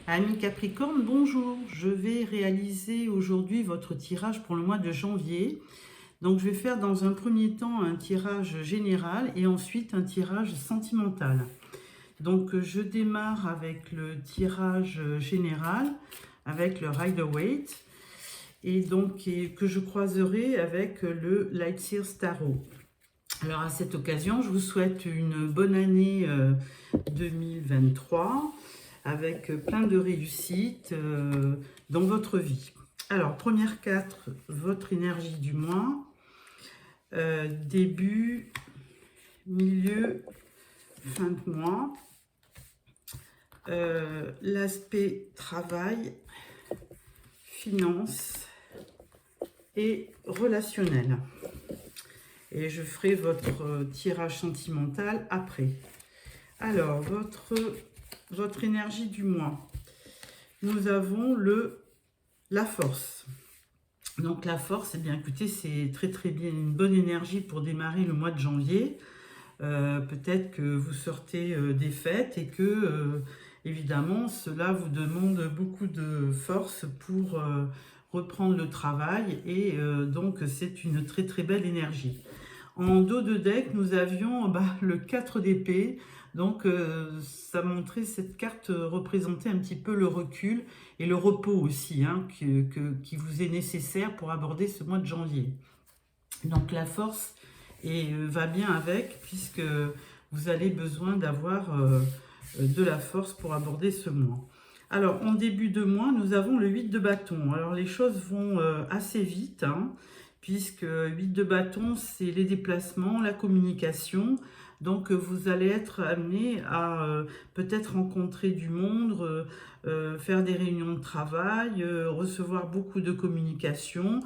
Amis Capricorne, bonjour. Je vais réaliser aujourd'hui votre tirage pour le mois de janvier. Donc je vais faire dans un premier temps un tirage général et ensuite un tirage sentimental. Donc je démarre avec le tirage général, avec le Rider-Waite, et donc que je croiserai avec le Lightseer Tarot. Alors à cette occasion, je vous souhaite une bonne année 2023 avec plein de réussites dans votre vie. Alors, première carte, votre énergie du mois, début, milieu, fin de mois, l'aspect travail, finance et relationnel. Et je ferai votre tirage sentimental après. Alors, votre énergie du mois. Nous avons la force. Donc la force, eh bien écoutez, c'est très bien, une bonne énergie pour démarrer le mois de janvier. Peut-être que vous sortez des fêtes et que, évidemment, cela vous demande beaucoup de force pour reprendre le travail. Et donc, c'est une très belle énergie. En dos de deck, nous avions le 4 d'épée. Donc, ça montrait, cette carte représentait un petit peu le recul et le repos aussi, hein, qui vous est nécessaire pour aborder ce mois de janvier. Donc, la force va bien avec, puisque vous avez besoin d'avoir de la force pour aborder ce mois. Alors, en début de mois, nous avons le 8 de bâton. Alors, les choses vont assez vite, hein, puisque 8 de bâton, c'est les déplacements, la communication. Donc, vous allez être amené à peut-être rencontrer du monde, faire des réunions de travail, recevoir beaucoup de communication.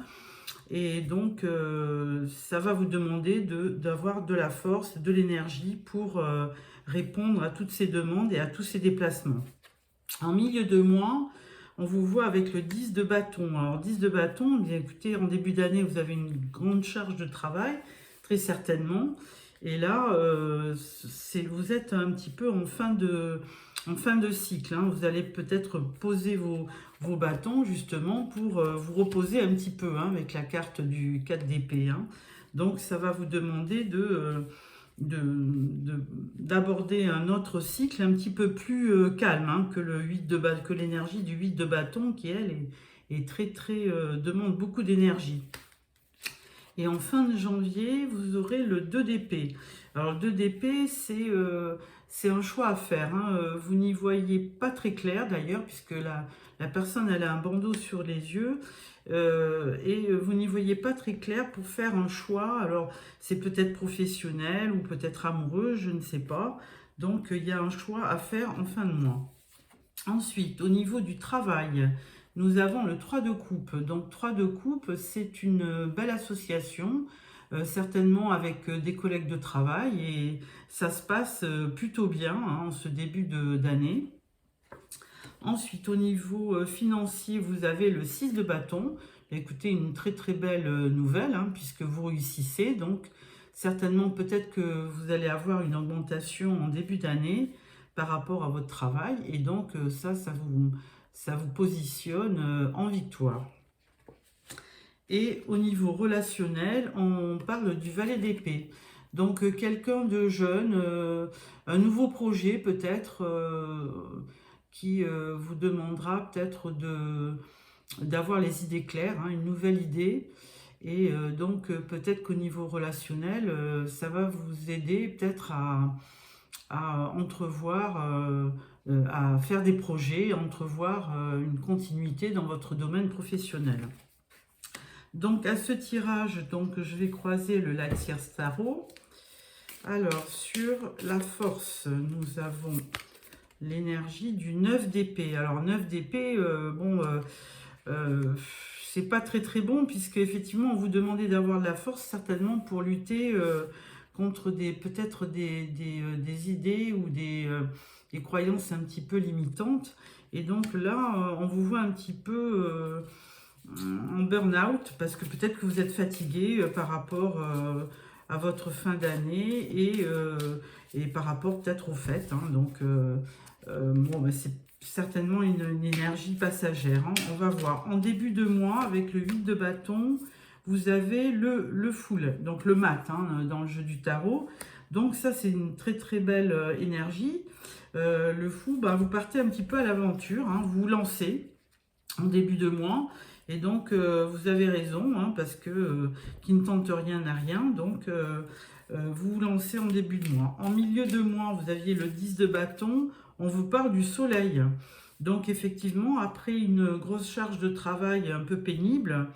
Et donc, ça va vous demander d'avoir de la force, de l'énergie pour répondre à toutes ces demandes et à tous ces déplacements. En milieu de mois, on vous voit avec le 10 de bâton. Alors 10 de bâton, bien écoutez, en début d'année, vous avez une grande charge de travail, très certainement. Et là, vous êtes un petit peu en fin de cycle, hein. Vous allez peut-être poser vos bâtons justement pour vous reposer un petit peu, hein, avec la carte du 4 d'épée, hein. Donc ça va vous demander d'aborder un autre cycle un petit peu plus calme, hein, que l'énergie du 8 de bâton qui, elle, est très demande beaucoup d'énergie. Et en fin de janvier, vous aurez le 2 d'épée. Alors, le 2 d'épée, c'est un choix à faire, hein. Vous n'y voyez pas très clair d'ailleurs, puisque la personne elle a un bandeau sur les yeux. Et vous n'y voyez pas très clair pour faire un choix. Alors, c'est peut-être professionnel ou peut-être amoureux, je ne sais pas. Donc, il y a un choix à faire en fin de mois. Ensuite, au niveau du travail, nous avons le 3 de coupe. Donc 3 de coupe, c'est une belle association, certainement avec des collègues de travail, et ça se passe plutôt bien, hein, en ce début d'année. Ensuite, au niveau financier, vous avez le 6 de bâton. Écoutez, une très belle nouvelle, hein, puisque vous réussissez. Donc, certainement, peut-être que vous allez avoir une augmentation en début d'année par rapport à votre travail. Et donc, ça vous positionne en victoire. Et au niveau relationnel, on parle du valet d'épée. Donc, quelqu'un de jeune, un nouveau projet peut-être, qui vous demandera peut-être d'avoir les idées claires, hein, une nouvelle idée. Et donc peut-être qu'au niveau relationnel, ça va vous aider peut-être à entrevoir, à faire des projets, à entrevoir une continuité dans votre domaine professionnel. Donc à ce tirage, donc, je vais croiser le Lightseer Tarot. Alors sur la force, nous avons l'énergie du 9 d'épée. Alors 9 d'épée, c'est pas très bon, puisque effectivement on vous demandait d'avoir de la force certainement pour lutter contre peut-être des idées ou des croyances un petit peu limitantes. Et donc là, on vous voit un petit peu en burn-out, parce que peut-être que vous êtes fatigué par rapport à votre fin d'année et par rapport peut-être aux fêtes, hein. Donc bon, c'est certainement une énergie passagère, hein. On va voir. En début de mois, avec le 8 de bâton, vous avez le full, donc le mat, hein, dans le jeu du tarot. Donc ça, c'est une très très belle énergie. Le fou, bah, vous partez un petit peu à l'aventure, hein, vous vous lancez en début de mois. Et donc, vous avez raison, hein, parce que qui ne tente rien n'a rien. Donc, vous vous lancez en début de mois. En milieu de mois, vous aviez le 10 de bâton. On vous parle du soleil. Donc, effectivement, après une grosse charge de travail un peu pénible,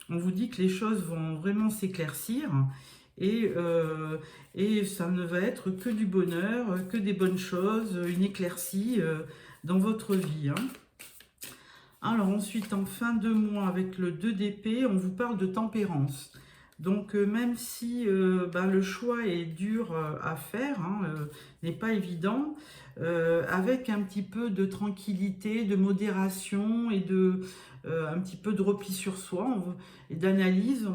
on vous dit que les choses vont vraiment s'éclaircir. Et ça ne va être que du bonheur, que des bonnes choses, une éclaircie dans votre vie, hein. Alors ensuite, en fin de mois, avec le 2 d'épée, on vous parle de tempérance. Donc même si le choix est dur à faire, hein, n'est pas évident, avec un petit peu de tranquillité, de modération et un petit peu de repli sur soi et d'analyse,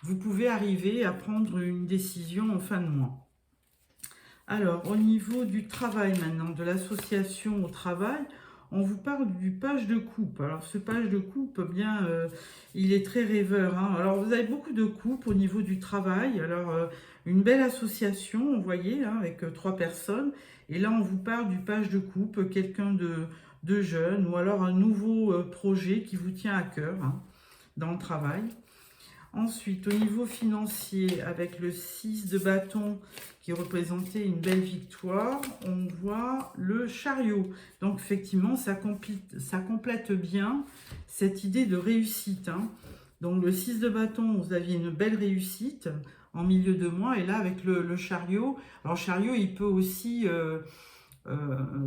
vous pouvez arriver à prendre une décision en fin de mois. Alors, au niveau du travail maintenant, de l'association au travail, on vous parle du page de coupe. Alors, ce page de coupe, eh bien, il est très rêveur, hein. Alors, vous avez beaucoup de coupes au niveau du travail. Alors, une belle association, vous voyez, hein, avec 3 personnes. Et là, on vous parle du page de coupe, quelqu'un de jeune ou alors un nouveau projet qui vous tient à cœur, hein, dans le travail. Ensuite, au niveau financier, avec le 6 de bâton qui représentait une belle victoire, on voit le chariot. Donc, effectivement, ça complète bien cette idée de réussite, hein. Donc, le 6 de bâton, vous aviez une belle réussite en milieu de mois. Et là, avec le chariot, alors le chariot, il peut aussi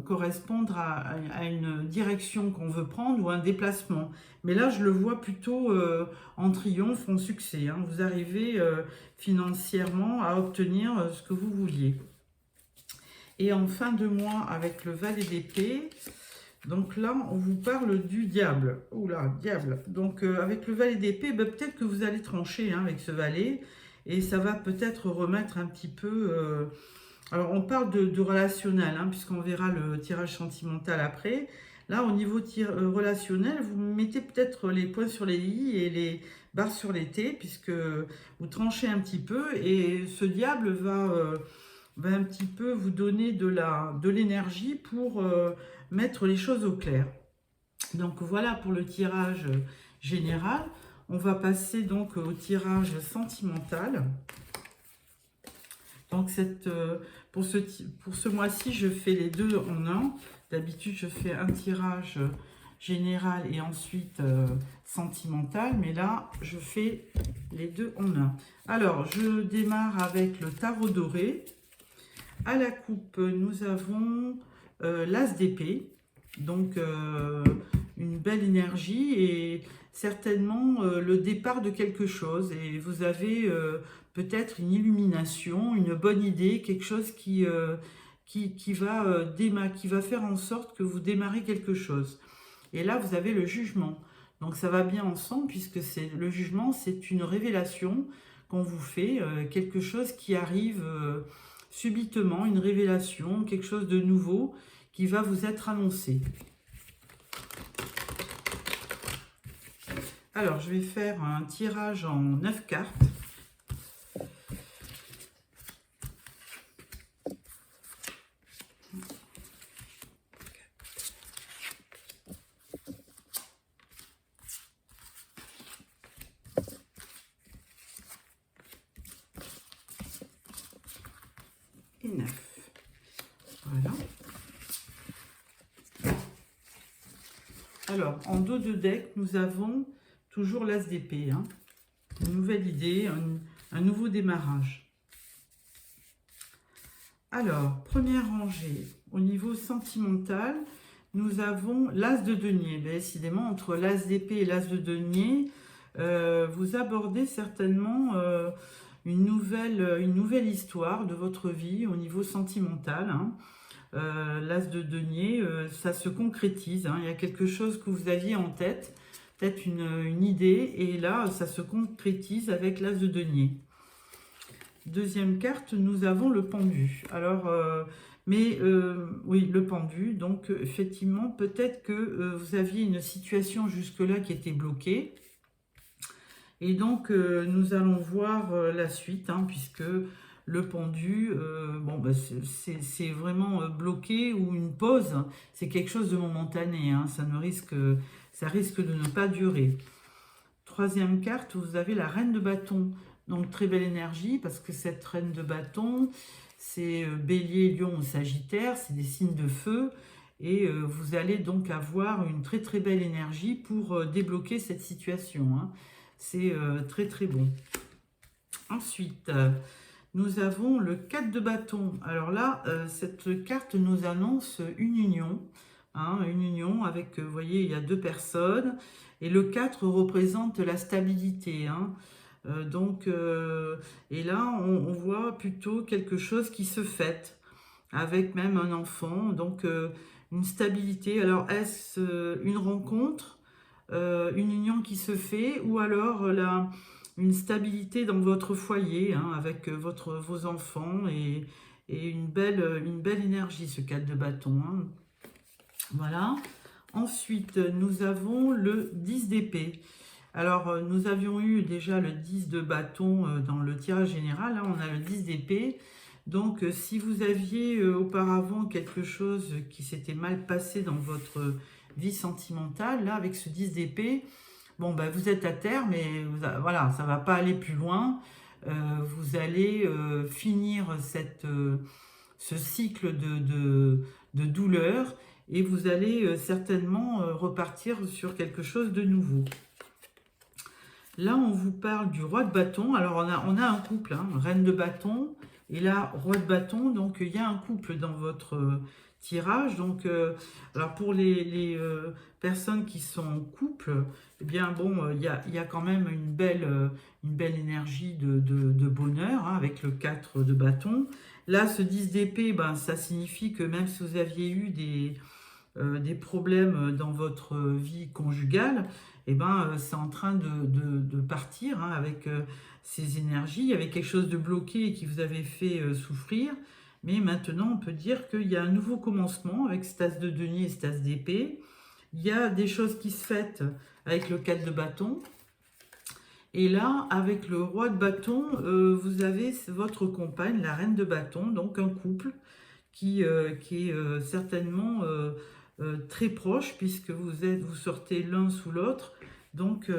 correspondre à une direction qu'on veut prendre ou un déplacement. Mais là, je le vois plutôt en triomphe, en succès, hein. Vous arrivez financièrement à obtenir ce que vous vouliez. Et en fin de mois, avec le valet d'épée, donc là, on vous parle du diable. Oula, diable. Donc, avec le valet d'épée, peut-être que vous allez trancher, hein, avec ce valet. Et ça va peut-être remettre un petit peu... Alors, on parle de relationnel, hein, puisqu'on verra le tirage sentimental après. Là, au niveau relationnel, vous mettez peut-être les points sur les i et les barres sur les t, puisque vous tranchez un petit peu. Et ce diable va un petit peu vous donner de l'énergie pour mettre les choses au clair. Donc, voilà pour le tirage général. On va passer donc au tirage sentimental. Donc, pour ce mois-ci, je fais les deux en un. D'habitude, je fais un tirage général et ensuite sentimental. Mais là, je fais les deux en un. Alors, je démarre avec le tarot doré. À la coupe, nous avons l'as d'épée. Donc, une belle énergie et certainement le départ de quelque chose. Et vous avez... peut-être une illumination, une bonne idée, quelque chose qui va faire en sorte que vous démarrez quelque chose. Et là, vous avez le jugement. Donc, ça va bien ensemble puisque le jugement, c'est une révélation qu'on vous fait, quelque chose qui arrive subitement, une révélation, quelque chose de nouveau qui va vous être annoncé. Alors, je vais faire un tirage en 9 cartes. Et 9. Voilà. Alors, en dos de deck, nous avons toujours l'as d'épée, hein. Une nouvelle idée, un nouveau démarrage. Alors, première rangée, au niveau sentimental, nous avons l'as de denier. Ben, décidément, entre l'as d'épée et l'as de denier, vous abordez certainement une nouvelle histoire de votre vie au niveau sentimental, hein. L'as de denier, ça se concrétise, hein. Il y a quelque chose que vous aviez en tête, peut-être une idée, et là, ça se concrétise avec l'as de denier. Deuxième carte, nous avons le pendu. Alors, Mais oui, le pendu, donc effectivement, peut-être que vous aviez une situation jusque-là qui était bloquée. Et donc, nous allons voir la suite, hein, puisque le pendu, bon, bah, c'est vraiment bloqué ou une pause, c'est quelque chose de momentané, hein, ça risque de ne pas durer. Troisième carte, vous avez la reine de bâton. Donc très belle énergie parce que cette reine de bâton, c'est bélier, lion ou sagittaire, c'est des signes de feu. Et vous allez donc avoir une très très belle énergie pour débloquer cette situation, hein. C'est très très bon. Ensuite, nous avons le 4 de bâton. Alors là, cette carte nous annonce une union. Hein, une union avec, vous voyez, il y a deux personnes. Et le 4 représente la stabilité. Hein. Et là, on voit plutôt quelque chose qui se fête, avec même un enfant. Donc, une stabilité. Alors, est-ce une rencontre, une union qui se fait, ou alors une stabilité dans votre foyer, hein, avec vos enfants et une belle énergie, ce 4 de bâton. Hein. Voilà. Ensuite, nous avons le 10 d'épée. Alors, nous avions eu déjà le 10 de bâton dans le tirage général. Là, on a le 10 d'épée. Donc, si vous aviez auparavant quelque chose qui s'était mal passé dans votre vie sentimentale, là, avec ce 10 d'épée, bon, ben, vous êtes à terre, mais voilà, ça ne va pas aller plus loin. Vous allez finir ce cycle de douleur et vous allez certainement repartir sur quelque chose de nouveau. Là, on vous parle du roi de bâton. Alors, on a un couple, hein, reine de bâton et là, roi de bâton. Donc, il y a un couple dans votre tirage. Donc, alors pour les personnes qui sont en couple, eh bien, bon, il y a quand même une belle énergie de bonheur, hein, avec le 4 de bâton. Là, ce 10 d'épée, ben, ça signifie que même si vous aviez eu des problèmes dans votre vie conjugale, eh ben, c'est en train de partir, hein, avec ces énergies. Il y avait quelque chose de bloqué et qui vous avait fait souffrir. Mais maintenant, on peut dire qu'il y a un nouveau commencement avec cet as de denier et cet as d'épée. Il y a des choses qui se fêtent avec le 4 de bâton. Et là, avec le roi de bâton, vous avez votre compagne, la reine de bâton, donc un couple qui est certainement très proche puisque vous sortez l'un sous l'autre. Donc,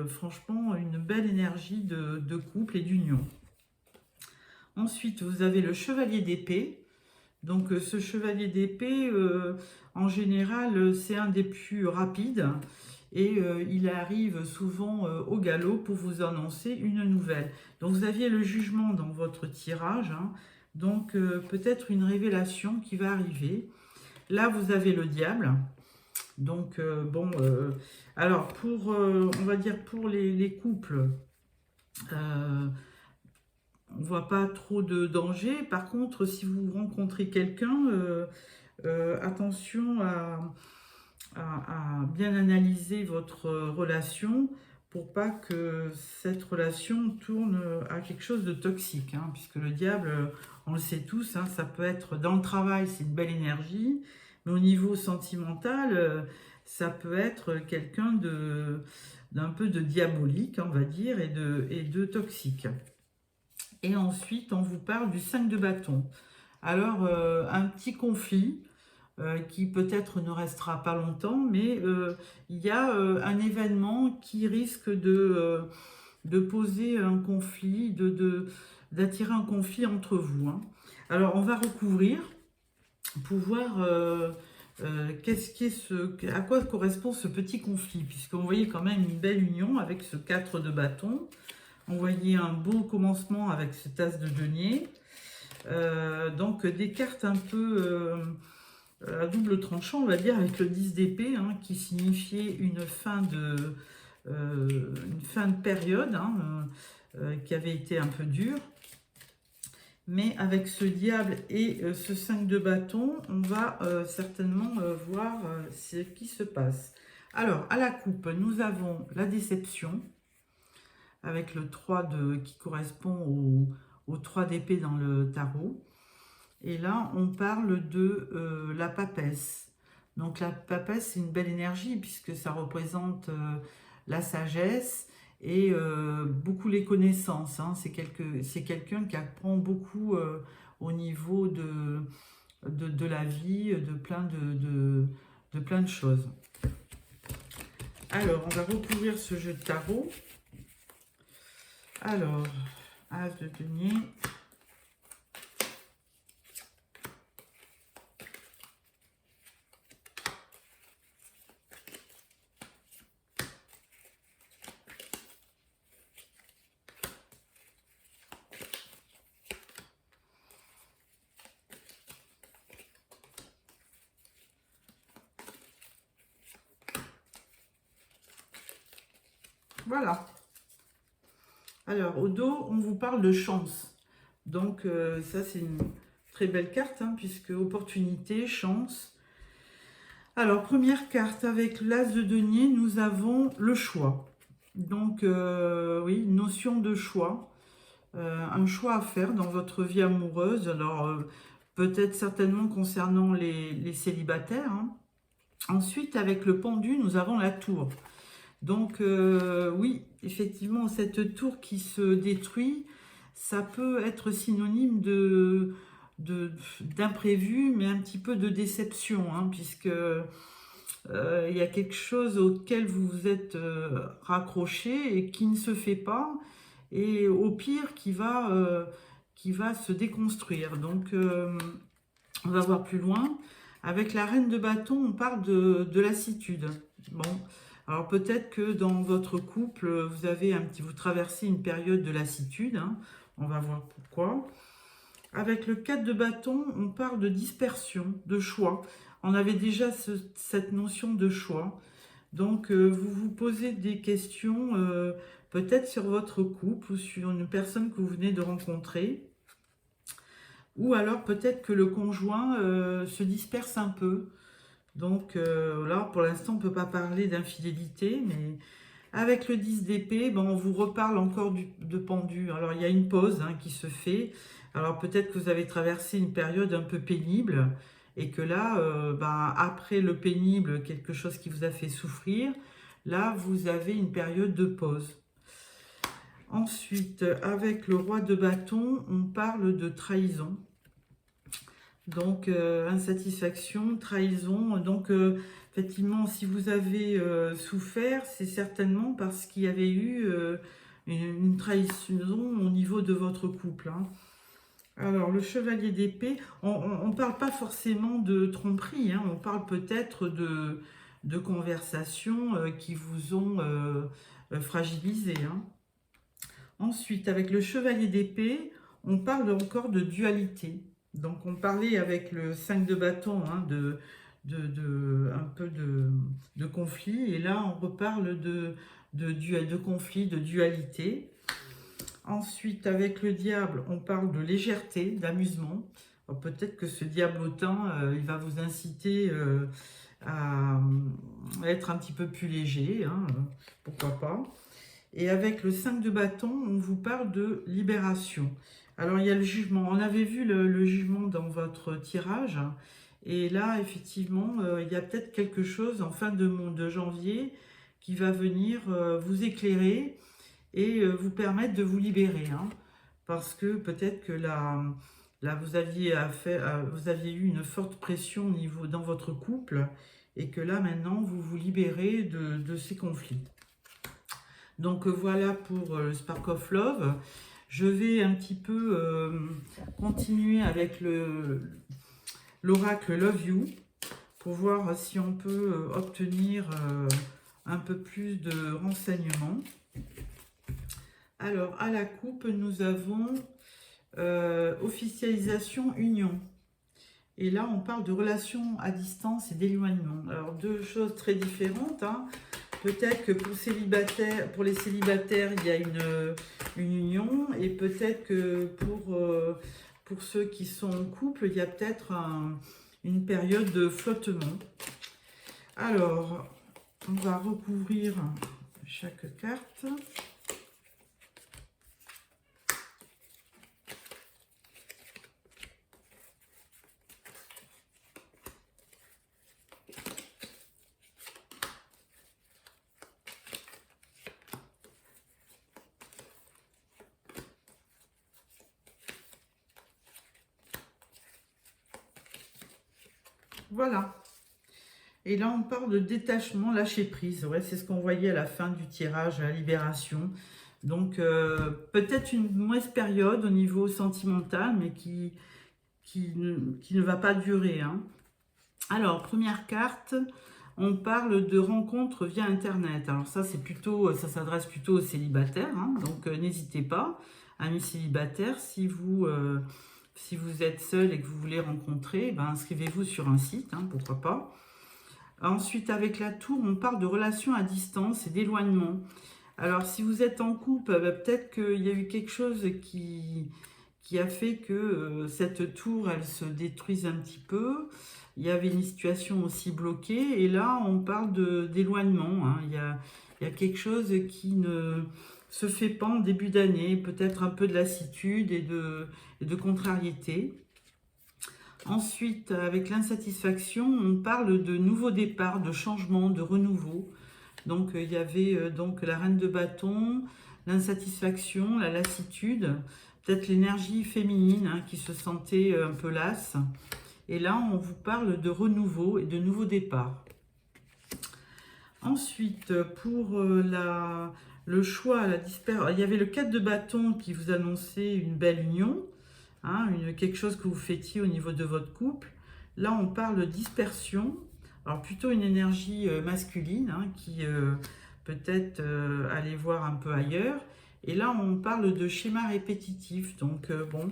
franchement, une belle énergie de couple et d'union. Ensuite, vous avez le chevalier d'épée. Donc, ce chevalier d'épée, en général, c'est un des plus rapides. Et il arrive souvent au galop pour vous annoncer une nouvelle. Donc, vous aviez le jugement dans votre tirage. Hein. Donc, peut-être une révélation qui va arriver. Là, vous avez le diable. Donc, bon, alors, on va dire pour les couples, on ne voit pas trop de danger. Par contre, si vous rencontrez quelqu'un, attention à bien analyser votre relation pour pas que cette relation tourne à quelque chose de toxique, hein, puisque le diable, on le sait tous, hein, ça peut être dans le travail, c'est une belle énergie, mais au niveau sentimental, ça peut être quelqu'un d'un peu de diabolique, on va dire, et de toxique. Et ensuite, on vous parle du 5 de bâton. Alors, un petit conflit qui peut-être ne restera pas longtemps, mais il y a un événement qui risque de poser un conflit, d'attirer un conflit entre vous. Hein. Alors, on va recouvrir pour voir à quoi correspond ce petit conflit, puisqu'on voyait quand même une belle union avec ce 4 de bâton. On voyait un beau commencement avec ce as de denier. Donc, des cartes un peu à double tranchant, on va dire, avec le 10 d'épée, hein, qui signifiait une fin de période, hein, qui avait été un peu dure. Mais avec ce diable et ce 5 de bâton, on va certainement voir ce qui se passe. Alors, à la coupe, nous avons la déception, avec le 3 qui correspond au 3 d'épée dans le tarot. Et là, on parle de la papesse. Donc la papesse, c'est une belle énergie puisque ça représente la sagesse et beaucoup les connaissances. Hein. C'est quelqu'un qui apprend beaucoup au niveau de la vie, de plein de choses. Alors, on va recouvrir ce jeu de tarot. Alors, As de denier. Voilà. Alors, au dos, on vous parle de chance. Donc, ça, c'est une très belle carte, hein, puisque opportunité, chance. Alors, première carte, avec l'As de denier, nous avons le choix. Donc, oui, une notion de choix. Un choix à faire dans votre vie amoureuse. Alors, peut-être certainement concernant les célibataires. Hein. Ensuite, avec le pendu, nous avons la tour. Donc, oui, effectivement, cette tour qui se détruit, ça peut être synonyme d'imprévu, mais un petit peu de déception, hein, puisque il y a quelque chose auquel vous vous êtes raccroché et qui ne se fait pas, et au pire, qui va se déconstruire. Donc, on va voir plus loin. Avec la reine de bâton, on parle de lassitude. Bon, alors peut-être que dans votre couple, vous traversez une période de lassitude. Hein. On va voir pourquoi. Avec le 4 de bâton, on parle de dispersion, de choix. On avait déjà cette notion de choix. Donc, vous vous posez des questions, peut-être sur votre couple ou sur une personne que vous venez de rencontrer. Ou alors peut-être que le conjoint se disperse un peu. Donc là, pour l'instant, on ne peut pas parler d'infidélité, mais avec le 10 d'épée, ben, on vous reparle encore de pendu. Alors il y a une pause hein, qui se fait. Alors peut-être que vous avez traversé une période un peu pénible et que là, ben, après le pénible, quelque chose qui vous a fait souffrir, là, vous avez une période de pause. Ensuite, avec le roi de bâton, on parle de trahison. Donc, insatisfaction, trahison. Donc, effectivement, si vous avez souffert, c'est certainement parce qu'il y avait eu une trahison au niveau de votre couple. Hein. Alors, le chevalier d'épée, on ne parle pas forcément de tromperie, hein, on parle peut-être de conversations qui vous ont fragilisé. Hein. Ensuite, avec le chevalier d'épée, on parle encore de dualité. Donc, on parlait avec le 5 de bâton hein, un peu de conflit. Et là, on reparle de conflit, de dualité. Ensuite, avec le diable, on parle de légèreté, d'amusement. Peut-être que ce diablotin, il va vous inciter à être un petit peu plus léger. Hein, pourquoi pas. Et avec le 5 de bâton, on vous parle de libération. Alors, il y a le jugement. On avait vu le jugement dans votre tirage. Et là, effectivement, il y a peut-être quelque chose en fin de janvier qui va venir vous éclairer et vous permettre de vous libérer. Hein. Parce que peut-être que là vous aviez eu une forte pression dans votre couple et que là, maintenant, vous vous libérez de ces conflits. Donc voilà pour le Spark of Love. Je vais un petit peu continuer avec l'oracle Love You pour voir si on peut obtenir un peu plus de renseignements. Alors à la coupe, nous avons officialisation union. Et là, on parle de relations à distance et d'éloignement. Alors deux choses très différentes. Hein. Peut-être que pour les célibataires, il y a une union et peut-être que pour ceux qui sont en couple, il y a peut-être une période de flottement. Alors, on va recouvrir chaque carte. Voilà. Et là, on parle de détachement, lâcher prise. Ouais, c'est ce qu'on voyait à la fin du tirage, à la libération. Donc, peut-être une mauvaise période au niveau sentimental, mais qui ne va pas durer, hein. Alors, première carte, on parle de rencontres via Internet. Alors ça, c'est plutôt, ça s'adresse plutôt aux célibataires, hein. Donc, n'hésitez pas, amis célibataires, si vous êtes seul et que vous voulez rencontrer, ben, inscrivez-vous sur un site, hein, pourquoi pas. Ensuite, avec la tour, on parle de relations à distance et d'éloignement. Alors, si vous êtes en couple, bah, peut-être qu'il y a eu quelque chose qui a fait que cette tour, elle se détruise un petit peu. Il y avait une situation aussi bloquée. Et là, on parle d'éloignement, hein. Il y a quelque chose qui ne se fait pas en début d'année. Peut-être un peu de lassitude et de contrariété. Ensuite, avec l'insatisfaction, on parle de nouveau départ, de changement, de renouveau. Donc, il y avait donc la reine de bâton, l'insatisfaction, la lassitude, peut-être l'énergie féminine, hein, qui se sentait un peu lasse. Et là, on vous parle de renouveau et de nouveau départ. Ensuite, pour le choix, il y avait le 4 de bâton qui vous annonçait une belle union. Hein, quelque chose que vous fêtiez au niveau de votre couple. Là, on parle de dispersion. Alors, plutôt une énergie masculine, hein, qui peut-être allait voir un peu ailleurs. Et là, on parle de schéma répétitif. Donc, bon.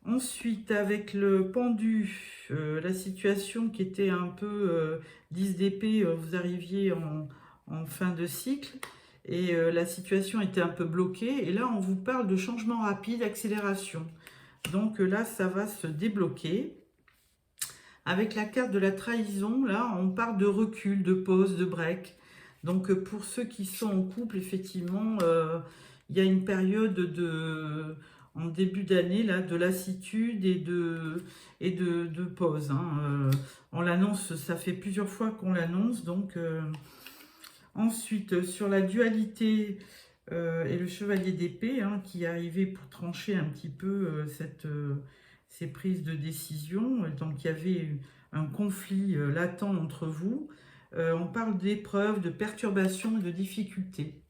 Ensuite, avec le pendu, la situation qui était un peu 10 d'épée, vous arriviez en fin de cycle. Et la situation était un peu bloquée. Et là, on vous parle de changement rapide, accélération. Donc là, ça va se débloquer. Avec la carte de la trahison, là, on parle de recul, de pause, de break. Donc pour ceux qui sont en couple, effectivement, il y a une période en début d'année, là, de lassitude et de pause, hein. On l'annonce, ça fait plusieurs fois qu'on l'annonce, donc... Ensuite, sur la dualité et le chevalier d'épée, hein, qui arrivait pour trancher un petit peu ces prises de décision. Donc, il y avait un conflit latent entre vous. On parle d'épreuves, de perturbations et de difficultés.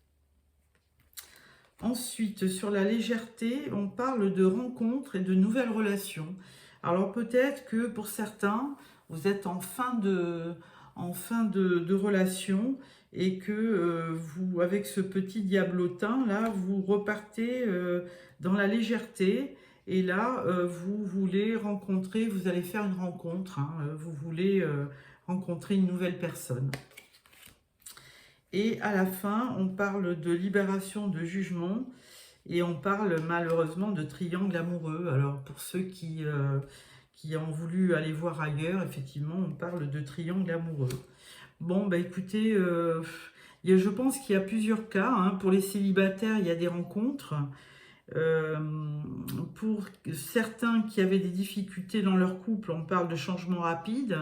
Ensuite, sur la légèreté, on parle de rencontres et de nouvelles relations. Alors, peut-être que pour certains, vous êtes en fin de relation et que vous, avec ce petit diablotin, là, vous repartez dans la légèreté. Et là, vous voulez rencontrer, vous allez faire une rencontre, hein, vous voulez rencontrer une nouvelle personne. Et à la fin, on parle de libération de jugement et on parle malheureusement de triangle amoureux. Alors pour ceux qui ont voulu aller voir ailleurs, effectivement, on parle de triangle amoureux. Bon, bah écoutez, je pense qu'il y a plusieurs cas, hein. Pour les célibataires, il y a des rencontres. Pour certains qui avaient des difficultés dans leur couple, on parle de changement rapide,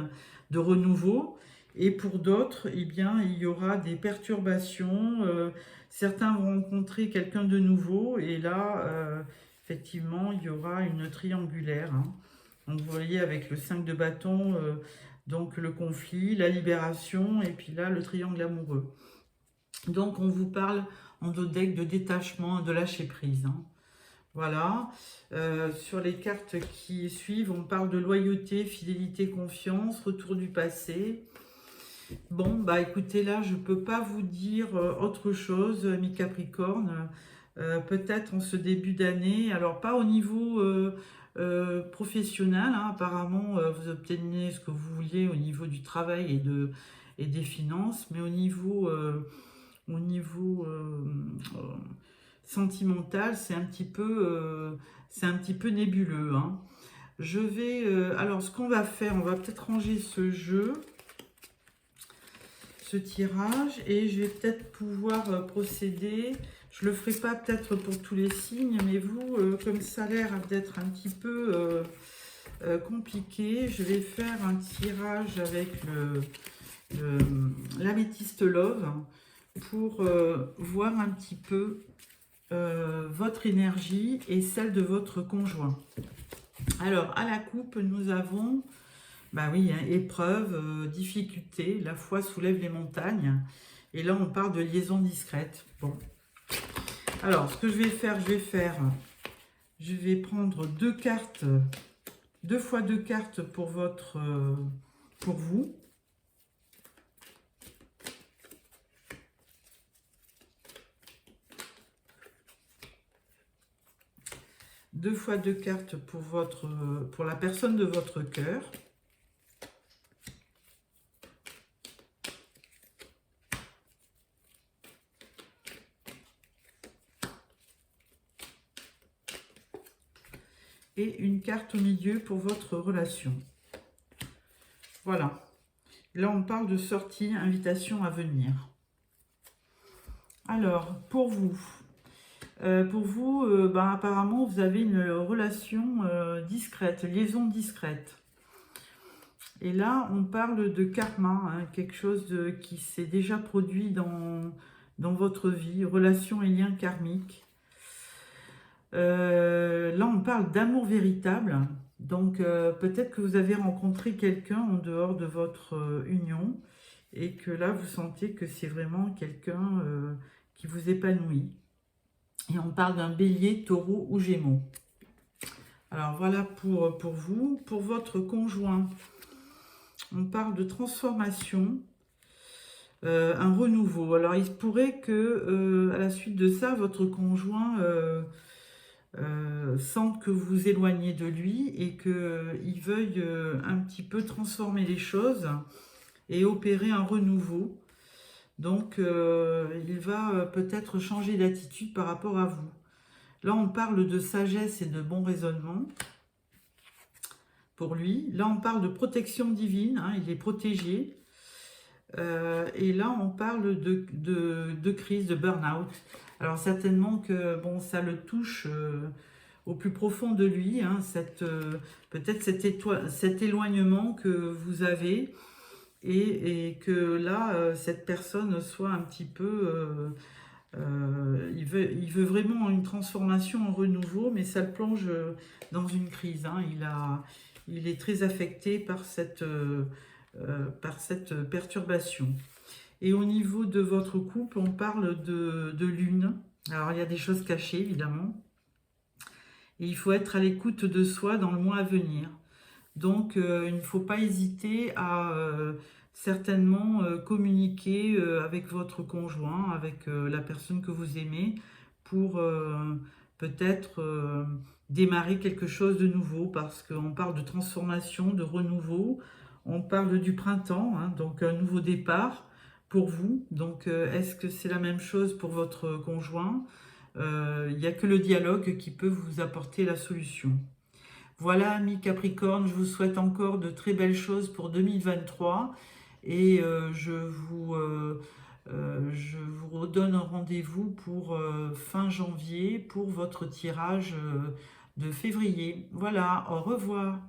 de renouveau. Et pour d'autres, eh bien, il y aura des perturbations. Certains vont rencontrer quelqu'un de nouveau. Et là, effectivement, il y aura une triangulaire, hein. Donc, vous voyez, avec le 5 de bâton, donc le conflit, la libération, et puis là, le triangle amoureux. Donc, on vous parle en deck de détachement, de lâcher prise, hein. Voilà. Sur les cartes qui suivent, on parle de loyauté, fidélité, confiance, retour du passé. Bon, bah écoutez, là, je ne peux pas vous dire autre chose, amis Capricorne. Peut-être en ce début d'année, alors pas au niveau professionnel, hein. Apparemment, vous obtenez ce que vous vouliez au niveau du travail et des finances, mais au niveau sentimental, c'est un petit peu nébuleux, hein. Je vais, alors ce qu'on va faire, on va peut-être ranger ce jeu, ce tirage, et je vais peut-être pouvoir procéder. Je le ferai pas peut-être pour tous les signes, mais vous, comme ça a l'air d'être un petit peu compliqué, je vais faire un tirage avec l'améthyste Love pour voir un petit peu votre énergie et celle de votre conjoint. Alors, à la coupe, nous avons Bah oui, hein, épreuve, difficulté, la foi soulève les montagnes. Et là, on parle de liaison discrète. Bon. Alors, ce que je vais prendre deux cartes, deux fois deux cartes pour pour vous. Deux fois deux cartes pour la personne de votre cœur. Et une carte au milieu pour votre relation. Voilà. Là, on parle de sortie, invitation à venir. Alors, pour vous, apparemment, vous avez une relation discrète, liaison discrète. Et là, on parle de karma, hein, quelque chose qui s'est déjà produit dans votre vie, relation et lien karmique. Là, on parle d'amour véritable. Donc, peut-être que vous avez rencontré quelqu'un en dehors de votre union et que là, vous sentez que c'est vraiment quelqu'un qui vous épanouit. Et on parle d'un bélier, taureau ou gémeaux. Alors, voilà pour vous. Pour votre conjoint, on parle de transformation, un renouveau. Alors, il se pourrait que, à la suite de ça, votre conjoint sente que vous vous éloignez de lui et qu'il veuille un petit peu transformer les choses et opérer un renouveau. Donc, il va peut-être changer d'attitude par rapport à vous. Là, on parle de sagesse et de bon raisonnement pour lui. Là, on parle de protection divine, hein, il est protégé. Et là, on parle de crise, de burn-out. Alors, certainement que bon, ça le touche au plus profond de lui, hein, peut-être cet éloignement que vous avez et que là, cette personne soit un petit peu... il veut vraiment une transformation, un renouveau, mais ça le plonge dans une crise. Hein. Il est très affecté par cette perturbation. Et au niveau de votre couple, on parle de lune. Alors, il y a des choses cachées, évidemment. Et il faut être à l'écoute de soi dans le mois à venir. Donc, il ne faut pas hésiter à certainement communiquer avec votre conjoint, avec la personne que vous aimez, pour peut-être démarrer quelque chose de nouveau, parce qu'on parle de transformation, de renouveau, on parle du printemps, hein, donc un nouveau départ pour vous. Donc, est-ce que c'est la même chose pour votre conjoint? Il n'y a que le dialogue qui peut vous apporter la solution. Voilà, amis Capricorne, je vous souhaite encore de très belles choses pour 2023 et je vous redonne un rendez-vous pour fin janvier pour votre tirage de février. Voilà, au revoir.